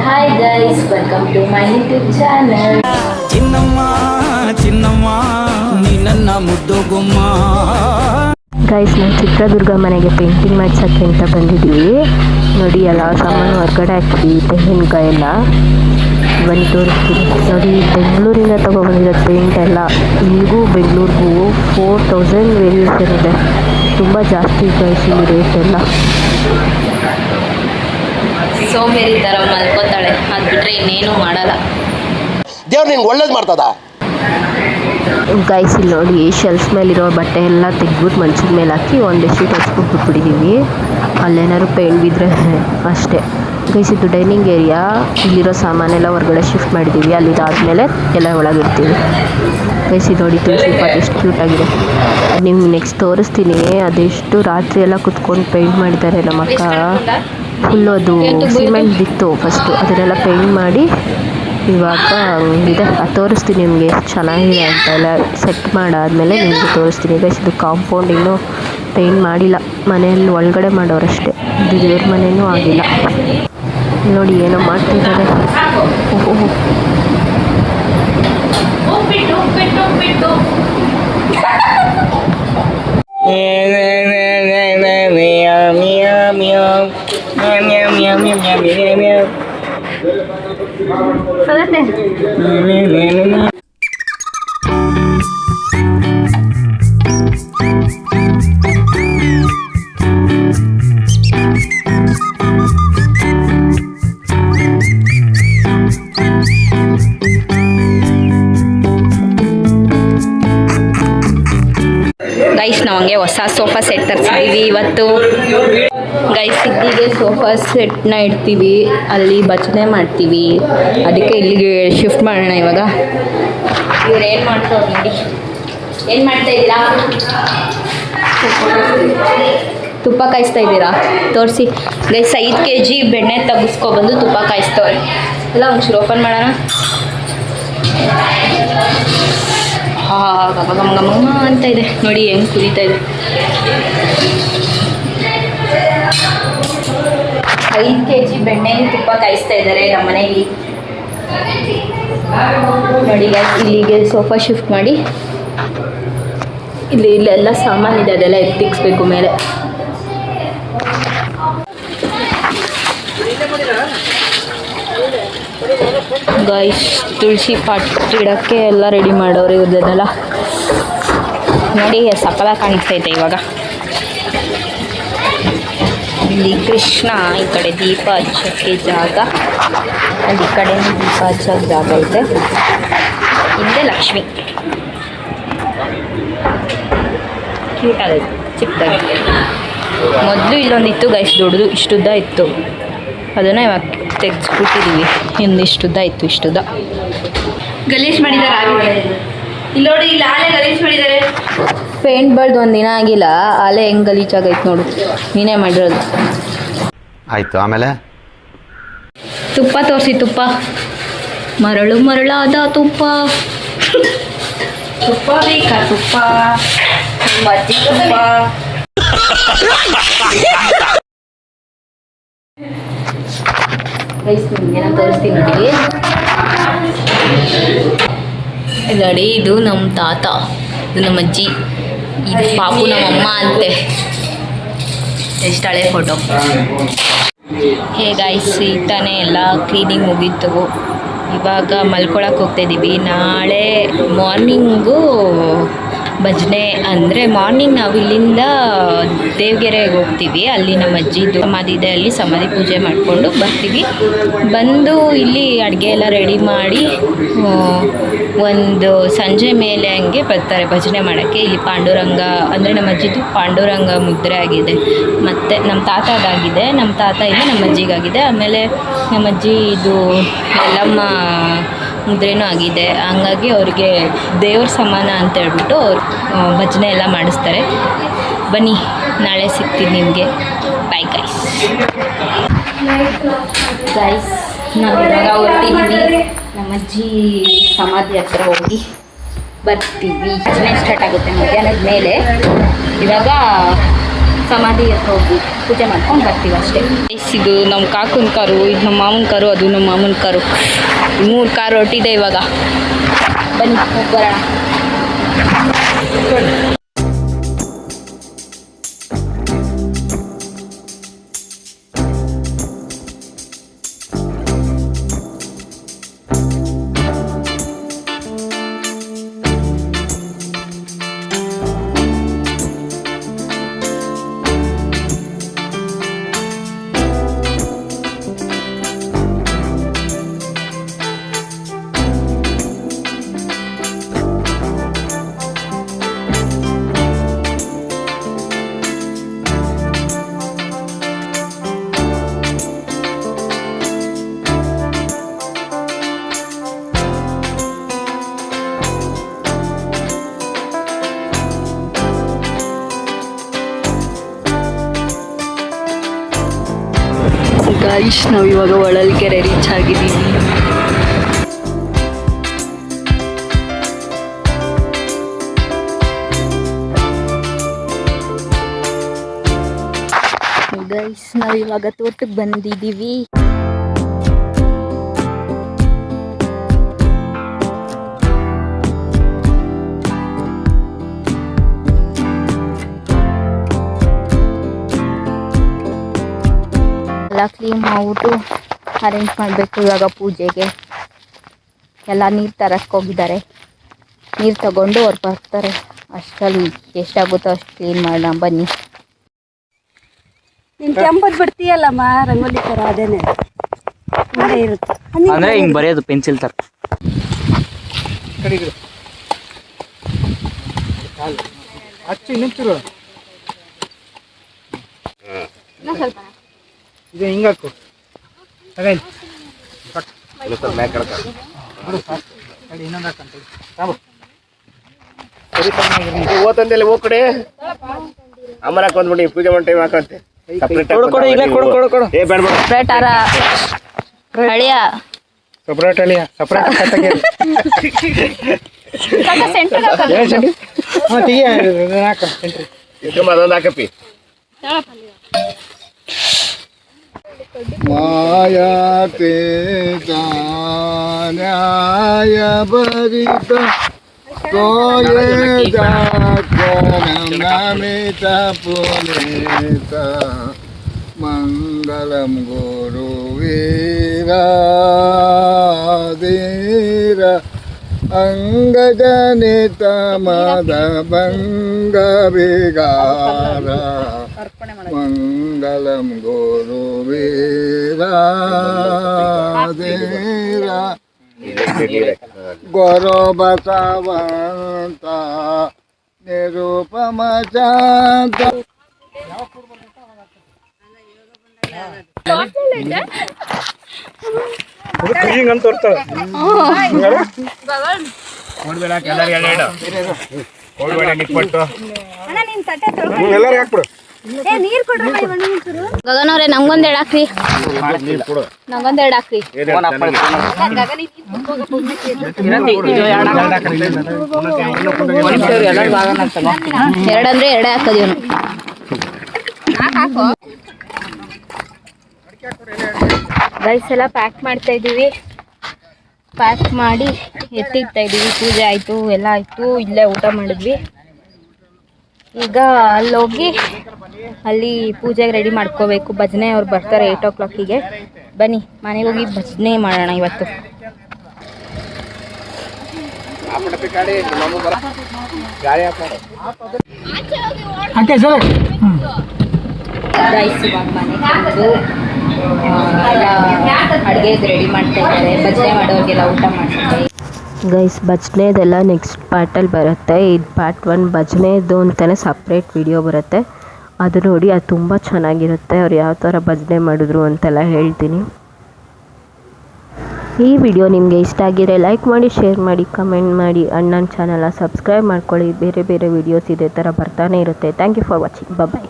Hi guys, welcome to my YouTube channel. ಚಿನ್ನಮ್ಮ ಚಿನ್ನಮ್ಮ ನೀ ನನ್ನ ಮುದ್ದು ಗುಮ್ಮ. ಗೈಸ್ ನಾವು ಚಿತ್ರದುರ್ಗ ಮನೆಗೆ ಪೇಂಟಿಂಗ್ ಮಾಡ್ಸೋಕ್ಕೆ ಅಂತ ಬಂದಿದ್ದೀವಿ. ನೋಡಿ ಎಲ್ಲ ಸಾಮಾನು ಹೊರಗಡೆ ಹಾಕಿದ್ವಿ, ತೆಂಗಿನಕಾಯಿ ಎಲ್ಲ ಬನ್ನಿ ತೋರಿಸ್ತೀನಿ. ನೋಡಿ ಬೆಂಗಳೂರಿಂದ ತೊಗೊಬಂದಿರೋ ಪೇಂಟ್ ಎಲ್ಲ ಇಲ್ಲಿಗೂ ಬೆಂಗಳೂರಿಗೂ 4000 ವೇರಿಯೇಷನ್ ಇದೆ. ತುಂಬ ಜಾಸ್ತಿ ಗೈಸ್ ಈ ರೇಟ್ ಎಲ್ಲ. ಸೋಂಬೇರಿ ಥರ ಮಲ್ಕೋತಾಳೆ, ಅದು ಬಿಟ್ಟರೆ ಇನ್ನೇನು ಮಾಡಲ್ಲ. ದೇವ್ರು ನಿನ್ಗೆ ಒಳ್ಳೇದು ಮಾಡ್ತದ. ಗೈಸ್ ಇಲ್ಲಿ ನೋಡಿ ಶೆಲ್ಫ್ ಮೇಲಿರೋ ಬಟ್ಟೆ ಎಲ್ಲ ತೆಗ್ಬಿಟ್ಟು ಮಂಚದ ಮೇಲೆ ಹಾಕಿ ಒಂದೇ ಶೀಟ್ ಹಚ್ಬಿಟ್ಟು ಬಿಟ್ಬಿಟ್ಟಿದ್ದೀವಿ. ಅಲ್ಲೇನಾದ್ರು ಪೇಂಟ್ ಬಿದ್ದರೆ ಅಷ್ಟೇ. ಗೈಸ್ ಇದು ಡೈನಿಂಗ್ ಏರಿಯಾ. ಇಲ್ಲಿರೋ ಸಾಮಾನೆಲ್ಲ ಹೊರಗಡೆ ಶಿಫ್ಟ್ ಮಾಡಿದ್ದೀವಿ. ಅಲ್ಲಿದಾದ್ಮೇಲೆ ಎಲ್ಲ ಒಳಗಿರ್ತೀವಿ. ಗೈಸ್ ಇದು ನೋಡಿ ತುಳಸಿ ಪಾಟ್ ಎಷ್ಟು ಕ್ಯೂಟಾಗಿದೆ. ನಿಮ್ಗೆ ನೆಕ್ಸ್ಟ್ ತೋರಿಸ್ತೀನಿ. ಅದೆಷ್ಟು ರಾತ್ರಿ ಎಲ್ಲ ಕುತ್ಕೊಂಡು ಪೇಂಟ್ ಮಾಡಿದ್ದಾರೆ ನಮ್ಮ ಅಕ್ಕ. ಫುಲ್ಲು ಅದು ಸಿಮೆಂಟ್ ಇತ್ತು ಫಸ್ಟು, ಅದನ್ನೆಲ್ಲ ಪೇಂಟ್ ಮಾಡಿ ಇವಾಗ ಇದೆ. ಅದು ತೋರಿಸ್ತೀನಿ ನಿಮಗೆ ಎಷ್ಟು ಚೆನ್ನಾಗಿದೆ ಅಂತ. ಎಲ್ಲ ಸೆಟ್ ಮಾಡಾದಮೇಲೆ ನಿಮಗೆ ತೋರಿಸ್ತೀನಿ. ಗೈಸ್ ಇದು ಕಾಂಪೌಂಡ್ ಇನ್ನೂ ಪೇಂಟ್ ಮಾಡಿಲ್ಲ, ಮನೆಯಲ್ಲಿ ಒಳಗಡೆ ಮಾಡೋರಷ್ಟೇ. ಇದು ದೇವ್ರ ಮನೆಯೂ ಆಗಿಲ್ಲ. ನೋಡಿ ಏನೋ ಮಾಡ್ತಿದ್ದಾರೆ. ಓಹೋ ಗೈಸ್ ನಾವು ಹಂಗೆ ಹೊಸ ಸೋಫಾ ಸೆಟ್ ತರಿಸಿದ್ದೀವಿ ಇವತ್ತು. ಗೈಸ್ ಇಲ್ಲಿಗೆ ಸೋಫಾ ಸೆಟ್ನ ಇಡ್ತೀವಿ, ಅಲ್ಲಿ ಭಜನೆ ಮಾಡ್ತೀವಿ. ಅದಕ್ಕೆ ಇಲ್ಲಿಗೆ ಶಿಫ್ಟ್ ಮಾಡೋಣ ಇವಾಗ. ಇವ್ರು ಏನು ಮಾಡ್ತಾರೆ ನೋಡಿ, ಏನು ಮಾಡ್ತಾ ಇದ್ದೀರಾ? ತುಪ್ಪ ಕಾಯಿಸ್ತಾ ಇದ್ದೀರಾ? ತೋರಿಸಿ ಗೈಸ್. 5 kg ಬೆಣ್ಣೆ ತೆಗೆಸ್ಕೊಬಂದು ತುಪ್ಪ ಕಾಯಿಸ್ತವ್ರೆ. ಎಲ್ಲ ಒಂಚೂರು ಓಪನ್ ಮಾಡೋಣ. ಗಮ ಅಂತ ಇದೆ ನೋಡಿ, ಹೆಂಗೆ ಕುದೀತಾ ಇದೆ. 5 kg ಬೆಣ್ಣೆಗೆ ತುಪ್ಪ ಕಾಯಿಸ್ತಾ ಇದ್ದಾರೆ ನಮ್ಮ ಮನೇಲಿ. ನೋಡಿ ಇಲ್ಲಿಗೆ ಸೋಫಾ ಶಿಫ್ಟ್ ಮಾಡಿ ಇಲ್ಲೆಲ್ಲ ಸಾಮಾನಿದೆ, ಅದೆಲ್ಲ ಎತ್ತಿಕ್ಸ್ಬೇಕು ಮೇಲೆ. ಗೈಸ್ ತುಳಸಿ ಪಾಟ್ ಇಡೋಕ್ಕೆ ಎಲ್ಲ ರೆಡಿ ಮಾಡೋರು ಇವ್ರದ್ದೆಲ್ಲ ನೋಡಿ, ಸಕಲ ಕಾಣಿಸ್ತೈತೆ ಇವಾಗ. ಇಲ್ಲಿ ಕೃಷ್ಣ, ಈ ಕಡೆ ದೀಪ ಹಚ್ಚೋಕ್ಕೆ ಜಾಗ, ಅಲ್ಲಿ ಈ ಕಡೆ ದೀಪ ಹಚ್ಚೋಕ್ಕೆ ಜಾಗ ಐತೆ. ಹಿಂದೆ ಲಕ್ಷ್ಮಿ ಕ್ಯೂಟ್ ಆಗೈತೆ ಚಿಕ್ಕದಾಗಿ. ಮೊದಲು ಇಲ್ಲೊಂದಿತ್ತು ಗೈಸ್, ದೊಡ್ಡದು ಇಷ್ಟುದ್ದ ಇತ್ತು. ಅದನ್ನು ಇವಾಗ ತೆಗೆಸ್ಬಿಟ್ಟಿದ್ದೀವಿ. ಇನ್ನಿಷ್ಟುದ್ದ ಇತ್ತು, ಇಷ್ಟುದ್ದ. ಗಲೀಜ್ ಮಾಡಿದ್ದಾರೆ. ಇಲ್ಲಿ ನೋಡಿ, ಇಲ್ಲಿ ಆಲೆ ಗಲೀಜ್ ಮಾಡಿದ್ದಾರೆ. ಪೇಂಟ್ ಬಳ್ದು ಒಂದಿನ ಆಗಿಲ್ಲ, ಆಲೆ ಹೆಂಗೆ ಗಲೀಜಾಗೈತೆ ನೋಡು. ನೀನೇ ಮಾಡಿರೋದು. ಆಯಿತು, ಆಮೇಲೆ ತುಪ್ಪ ತೋರಿಸಿ. ತುಪ್ಪ ಮರಳು ಮರಳಾದ ತುಪ್ಪ. ತುಪ್ಪ ಬೇಕಾ? ತುಪ್ಪ ಮಜ್ಜಿ ತುಪ್ಪ. ರೈಸ್ ಏನೋ ತೋರಿಸ್ತೀನಿ ನೋಡಿ. ನೋಡಿ ಇದು ನಮ್ಮ ತಾತ, ಇದು ನಮ್ಮ ಅಜ್ಜಿ, ಇದು ಪಾಪು ನಮ್ಮಮ್ಮ ಅಂತೆ. ಎಷ್ಟು ಹಳೆ ಫೋಟೋ. ಗೈಸ್ ಈಗ ತಾನೇ ಎಲ್ಲ ಕ್ಲೀನಿಂಗ್ ಮುಗೀತು. ಇವಾಗ ಮಲ್ಕೊಳಕ್ಕೆ ಹೋಗ್ತಾಯಿದ್ದೀವಿ. ನಾಳೆ ಮಾರ್ನಿಂಗು ಭಜನೆ ಅಂದರೆ ಮಾರ್ನಿಂಗ್ ನಾವು ಇಲ್ಲಿಂದ ದೇವಗೆರೆಗೆ ಹೋಗ್ತೀವಿ. ಅಲ್ಲಿ ನಮ್ಮ ಅಜ್ಜಿದು ಸಮಾಧಿ ಇದೆ, ಅಲ್ಲಿ ಸಮಾಧಿ ಪೂಜೆ ಮಾಡಿಕೊಂಡು ಬರ್ತೀವಿ. ಬಂದು ಇಲ್ಲಿ ಅಡುಗೆ ಎಲ್ಲ ರೆಡಿ ಮಾಡಿ ಒಂದು ಸಂಜೆ ಮೇಲೆ ಹಂಗೆ ಬರ್ತಾರೆ ಭಜನೆ ಮಾಡೋಕ್ಕೆ. ಇಲ್ಲಿ ಪಾಂಡುರಂಗ ಅಂದರೆ ನಮ್ಮ ಅಜ್ಜಿದು ಪಾಂಡುರಂಗ ಮುದ್ರೆ ಆಗಿದೆ, ಮತ್ತು ನಮ್ಮ ತಾತದಾಗಿದೆ. ನಮ್ಮ ತಾತ ಇಲ್ಲ, ನಮ್ಮ ಅಜ್ಜಿಗಾಗಿದೆ. ಆಮೇಲೆ ನಮ್ಮ ಅಜ್ಜಿ ಇದು ಎಲ್ಲಮ್ಮ ಮುದ್ರೆನೂ ಆಗಿದೆ. ಹಂಗಾಗಿ ಅವ್ರಿಗೆ ದೇವ್ರ ಸಮಾನ ಅಂತ ಹೇಳ್ಬಿಟ್ಟು ಭಜನೆ ಎಲ್ಲ ಮಾಡಿಸ್ತಾರೆ. ಬನ್ನಿ, ನಾಳೆ ಸಿಗ್ತೀನಿ ನಿಮಗೆ. Bye guys. ನಾವು ಇವಾಗ ಹೊರಟಿದ್ದೀವಿ. ನಮ್ಮ ಅಜ್ಜಿ ಸಮಾಧಿ ಹತ್ರ ಹೋಗಿ ಬರ್ತೀವಿ. ಭಜನೆ ಸ್ಟಾರ್ಟ್ ಆಗುತ್ತೆ ಮಧ್ಯಾಹ್ನದ ಮೇಲೆ. ಇವಾಗ ಸಮಾಧಿ ಹತ್ರ ಹೋಗಿ ಪೂಜೆ ಮಾಡ್ಕೊಂಡು ಬರ್ತೀವಿ ಅಷ್ಟೇ. ಇದು ನಮ್ಮ ಕಾಕನ ಕಾರು, ಇದು ನಮ್ಮ ಮಾಮನ ಕಾರು, ಅದು ನಮ್ಮ ಮಾಮನ ಕಾರು. 3 ಕಾರು ಹೊರಟಿದೆ ಇವಾಗ. ಬನ್ನಿ ಹೋಗಿ ಬರೋಣ. ಗೈಸ್ ನಾವು ಇವಾಗ ಹೊಳಲ್ಕೆರೆ ರೀಚ್ ಆಗಿದ್ದೀವಿ. ಗೈಸ್ ನಾವು ಇವಾಗ ತೋಟಕ್ಕೆ ಬಂದಿದ್ದೀವಿ. ಎಲ್ಲ ಕ್ಲೀನ್ ಮಾಡ್ಬಿಟ್ಟು ಅರೇಂಜ್ ಮಾಡಬೇಕು ಇವಾಗ ಪೂಜೆಗೆ. ಎಲ್ಲ ನೀರು ತರಕ್ಕೆ ಹೋಗಿದ್ದಾರೆ. ನೀರು ತಗೊಂಡು ಅವ್ರು ಬರ್ತಾರೆ. ಅಷ್ಟರಲ್ಲಿ ಎಷ್ಟಾಗುತ್ತೋ ಅಷ್ಟು ಕ್ಲೀನ್ ಮಾಡೋಣ ಬನ್ನಿ. ನೀನು ಕೆಂಪದ್ದು ಬಿಡ್ತೀಯಲ್ಲಮ್ಮ ರಂಗೋಲಿ ಥರ ಅದೇನೆ ಇರುತ್ತೆ ಅಂದ್ರೆ ಹಿಂಗೆ ಬರೆಯೋದು ಪೆನ್ಸಿಲ್ ಥರ. ಇದು ಹಿಂಗಾಕು ಓತಂದಲ್ಲಿ ಹೋಗ್ ಕಡೆ ಅಮ್ಮನ ಹಾಕೊಂಡ್ಬಿಡಿ ಪೂಜೆ ಮಾಡಿ ಟೈಮ್ ಹಾಕಂತೆ. ಸಪ್ರೇಟ್ ಅರ ಹಳಿಯ ಸಪ್ರೇಟ್ ಅಳಿಯ ಸಪ್ರೇಟ್ ಅದೊಂದು ಹಾಕಪ್ಪಿ. ಮಾಯಾತೆ ನ್ಯಾಯ ಭರಿತ ತೋಯೆ ನಮಿತ ಪುನೀತ ಮಂಗಲಂ ಗುರುವೀರ ಧೀರ ಅಂಗಜನಿತ ಮದ ಭಂಗ ವಿಗಾರ ಮಂಗಲಂ ಗುರುವೀರ ಧೀರ ಗುರು ಬಸವಂತ ನಿರೂಪಮ ಶಾಂತ. ಹಿಂಗಂತ ತೋರ್ತಾಳೆ ಎಲ್ಲರೂ ಹಾಕ್ಬಿಡು. ಗಗನವ್ರೆ ನಮ್ಗೊಂದೆರಡು ಹಾಕ್ರಿ. ನಂಗೊಂದೆರಡು ಹಾಕ್ರಿ. ಎರಡಂದ್ರೆ ಎರಡೇ ಹಾಕೋದು ಇವನು. ರೈಸ್ ಎಲ್ಲ ಪ್ಯಾಕ್ ಮಾಡ್ತಾ ಇದ್ದೀವಿ. ಪ್ಯಾಕ್ ಮಾಡಿ ಎತ್ತಿಡ್ತಾ ಇದ್ದೀವಿ. ಪೂಜೆ ಆಯಿತು, ಎಲ್ಲ ಆಯಿತು. ಇಲ್ಲೇ ಊಟ ಮಾಡಿದ್ವಿ. ಈಗ ಅಲ್ಲೋಗಿ ಅಲ್ಲಿ ಪೂಜೆಗೆ ರೆಡಿ ಮಾಡ್ಕೋಬೇಕು. ಭಜನೆ ಅವ್ರು ಬರ್ತಾರೆ 8 o'clock. ಬನ್ನಿ ಮನೆಗೆ ಹೋಗಿ ಭಜನೆ ಮಾಡೋಣ ಇವತ್ತು. ರೈಸ್ ಇವಾಗ ಮನೆಗೆ ಬಂದು ಅಡುಗೆ ರೆಡಿ ಮಾಡ್ತಾ ಇದ್ದಾರೆ. ಭಜನೆ ಮಾಡೋರಿಗೆಲ್ಲ ಊಟ ಮಾಡ್ತಾರೆ. ಗೈಸ್ ಭಜನೆದೆಲ್ಲ ನೆಕ್ಸ್ಟ್ ಪಾರ್ಟಲ್ಲಿ ಬರುತ್ತೆ. ಇದು ಪಾರ್ಟ್ 1 ಭಜನೆದು ಅಂತಲೇ ಸಪ್ರೇಟ್ ವಿಡಿಯೋ ಬರುತ್ತೆ. ಅದು ನೋಡಿ, ಅದು ತುಂಬ ಚೆನ್ನಾಗಿರುತ್ತೆ. ಅವ್ರು ಯಾವ ಥರ ಭಜನೆ ಮಾಡಿದ್ರು ಅಂತೆಲ್ಲ ಹೇಳ್ತೀನಿ. ಈ ವಿಡಿಯೋ ನಿಮಗೆ ಇಷ್ಟ ಆಗಿದ್ರೆ ಲೈಕ್ ಮಾಡಿ, ಶೇರ್ ಮಾಡಿ, ಕಮೆಂಟ್ ಮಾಡಿ. ಅಣ್ಣನ ಚಾನಲ್ನ ಸಬ್ಸ್ಕ್ರೈಬ್ ಮಾಡ್ಕೊಳ್ಳಿ. ಬೇರೆ ಬೇರೆ ವಿಡಿಯೋಸ್ ಇದೇ ಥರ ಬರ್ತಾನೆ ಇರುತ್ತೆ. Thank you for watching. Bye.